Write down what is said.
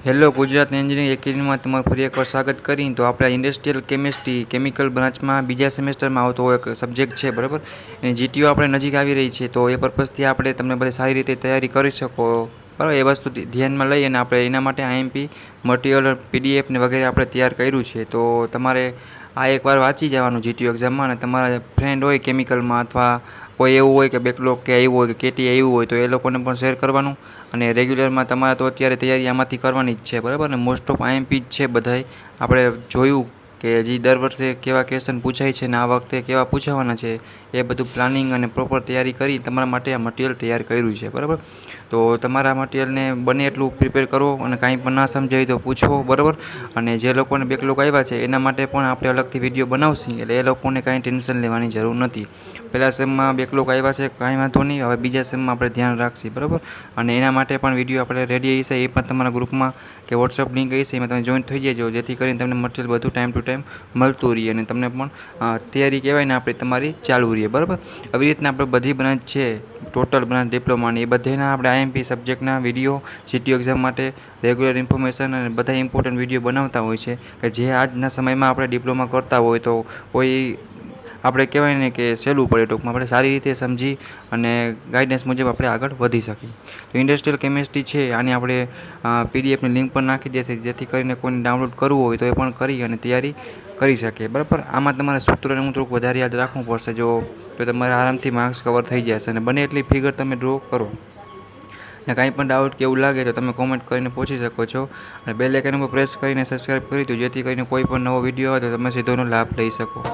Hello Gujarat engineering એકેડમીમાં તમારું ફરી એકવાર સ્વાગત કરી. તો આપણે ઇન્ડસ્ટ્રીયલ કેમિસ્ટ્રી કેમિકલ બ્રાન્ચમાં બીજા સેમેસ્ટરમાં આવતો એક સબ્જેક્ટ છે, બરાબર. અને જીટીઓ આપણે નજીક આવી રહી છે, તો એ પર્પઝથી આપણે તમને બધી સારી રીતે તૈયારી કરી શકો, બરાબર. એ વસ્તુ ધ્યાનમાં લઈ અને આપણે એના માટે આઈએમપી મટીરિયલ પીડીએફ ને વગેરે આપણે તૈયાર કર્યું છે. તો તમારે આ એકવાર વાંચી જવાનું જીટીઓ એક્ઝામમાં, અને તમારા ફ્રેન્ડ હોય કેમિકલમાં અથવા કોઈ એવું હોય કે બેકલોગ કે આવ્યું હોય કે કેટી આવ્યું હોય તો એ લોકોને પણ શેર કરવાનું. અને રેગ્યુલરમાં તમારે તો અત્યારે તૈયારી આમાંથી કરવાની જ છે, બરાબર. ને મોસ્ટ ઓફ આઈએમપી જ છે બધાય. આપણે જોયું કે હજી દર વર્ષે કેવા ક્વેશ્ચન પૂછાય છે ને આ વખતે કેવા પૂછાવાના છે, એ બધું પ્લાનિંગ અને પ્રોપર તૈયારી કરી તમારા માટે આ મટીરિયલ તૈયાર કર્યું છે, બરાબર. તો તમારા મટીરિયલને બને એટલું પ્રિપેર કરો અને કાંઈ પણ ના સમજાય તો પૂછો, બરાબર. અને જે લોકોને બેકલોગ આવ્યા છે એના માટે પણ આપણે અલગથી વિડીયો બનાવશું, એટલે એ લોકોને કાંઈ ટેન્શન લેવાની જરૂર નથી. પહેલાં સેમમાં બેકલોગ આવ્યા છે કાંઈ વાંધો નહીં, હવે બીજા સેમમાં આપણે ધ્યાન રાખીએ, બરાબર. અને એના માટે પણ વિડીયો આપણે રેડી હશે, એ પણ તમારા ગ્રુપમાં કે વોટ્સઅપ લિંક હશે એમાં તમે જોઈન થઈ જજો, જેથી કરીને તમને મટીરિયલ બધું ટાઈમ ટુ ટાઈમ મળતું રહે અને તમને પણ તૈયારી કહેવાય ને આપણી તમારી ચાલુ રહે, બરાબર. આવી રીતના આપણે બધી બ્રાન્ચ છે, ટોટલ બ્રાન્ચ ડિપ્લોમાની, એ બધાના આપણે આઈએમપી સબ્જેક્ટના વિડીયો જીટીઓ એક્ઝામ માટે રેગ્યુલર ઇન્ફોર્મેશન અને બધા ઇમ્પોર્ટન્ટ વિડીયો બનાવતા હોય છે, કે જે આજના સમયમાં આપણે ડિપ્લોમા કરતા હોય તો કોઈ આપણે કહેવાય ને કે સહેલું પડે, ટૂંકમાં આપણે સારી રીતે સમજી અને ગાઈડન્સ મુજબ આપણે આગળ વધી શકીએ. તો ઇન્ડસ્ટ્રીયલ કેમિસ્ટ્રી છે, આની આપણે પીડીએફની લિંક પણ નાખી દેશે, જેથી કરીને કોઈને ડાઉનલોડ કરવું હોય તો એ પણ કરી અને તૈયારી કરી શકે, બરાબર. આમાં તમારે સૂત્રને હું થોડુંક વધારે યાદ રાખવું પડશે, તો તમારે આરામથી માર્ક્સ કવર થઈ જશે. અને બને એટલી ફિગર તમે ડ્રો કરો, ને કાંઈ પણ ડાઉટ કે એવું લાગે તો તમે કોમેન્ટ કરીને પૂછી શકો છો. અને બેલ આઇકન ઉપર પ્રેસ કરીને સબસ્ક્રાઈબ કરી દો, જેથી કરીને કોઈ પણ નવો વિડીયો આવે તો તમે સીધો એનો લાભ લઈ શકો.